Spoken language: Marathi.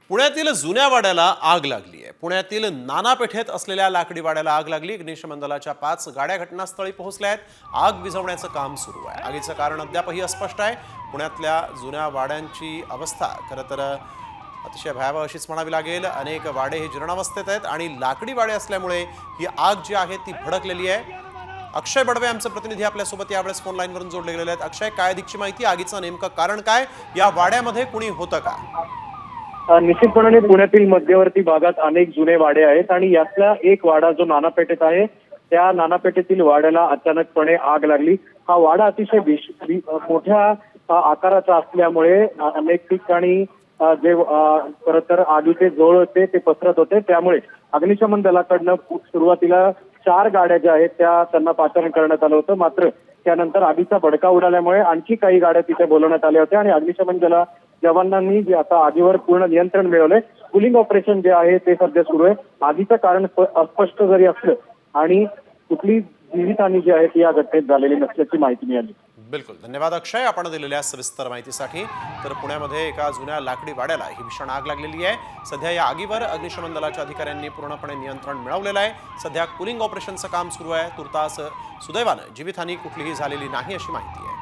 पुण्यातील जुन्या वाड्याला आग लागली आहे। पुण्यातील नाना पेठेत असलेल्या लाकडी वाड्याला आग लागली। अग्निशमन दलाच्या 5 गाड्या घटनास्थळी पोहोचल्या आहेत। आग विझवण्याचं काम सुरू आहे। आगीचं कारण अद्यापही अस्पष्ट आहे। पुण्यातल्या जुन्या वाड्यांची अवस्था खरं तर अतिशय भयावह अशीच म्हणावी लागेल। अनेक वाडे हे जीर्णावस्थेत आहेत आणि लाकडी वाडे असल्यामुळे ही आग जी आहे ती भडकलेली आहे। अक्षय बडवे आमचे प्रतिनिधी आपल्यासोबत यावेळेस फोन लाईनवरून जोडले गेलेले आहेत। अक्षय, काय अधिकची माहिती? आगीचं नेमकं कारण काय? या वाड्यामध्ये कुणी होतं का? निश्चितपणे पुण्यातील मध्यवर्ती भागात अनेक जुने वाडे आहेत आणि यातला एक वाडा जो नानापेठेत आहे, त्या नानापेठेतील वाड्याला अचानकपणे आग लागली। हा वाडा अतिशय मोठ्या आकाराचा असल्यामुळे अनेक ठिकाणी जे खरं तर आगीचे जोळ होते ते पसरत होते। त्यामुळे अग्निशमन दलाकडनं सुरुवातीला 4 गाड्या ज्या आहेत त्यांना पाचारण करण्यात आलं होतं। मात्र त्यानंतर आगीचा भडका उडाल्यामुळे आणखी काही गाड्या तिथे बोलवण्यात आल्या होत्या आणि अग्निशमन दल जवानांनी जे आता आगीवर पूर्ण नियंत्रण मिळवलंय। कुलिंग ऑपरेशन जे आहे ते सध्या सुरू आहे। आगीचं कारण अस्पष्ट जरी असलं आणि कुठली जीवितहानी जी आहे ती या घटनेत झालेली नसल्याची माहिती मिळाली। बिलकुल, धन्यवाद अक्षय आपण दिलेल्या सविस्तर माहितीसाठी। तर पुण्यामध्ये एका जुन्या लाकडी वाड्याला ही भीषण आग लागलेली आहे। सध्या या आगीवर अग्निशमन दलाच्या अधिकाऱ्यांनी पूर्णपणे नियंत्रण मिळवलेलं आहे। सध्या कुलिंग ऑपरेशनचं काम सुरू आहे। तुर्तास सुदैवानं जीवितहानी कुठलीही झालेली नाही अशी माहिती आहे।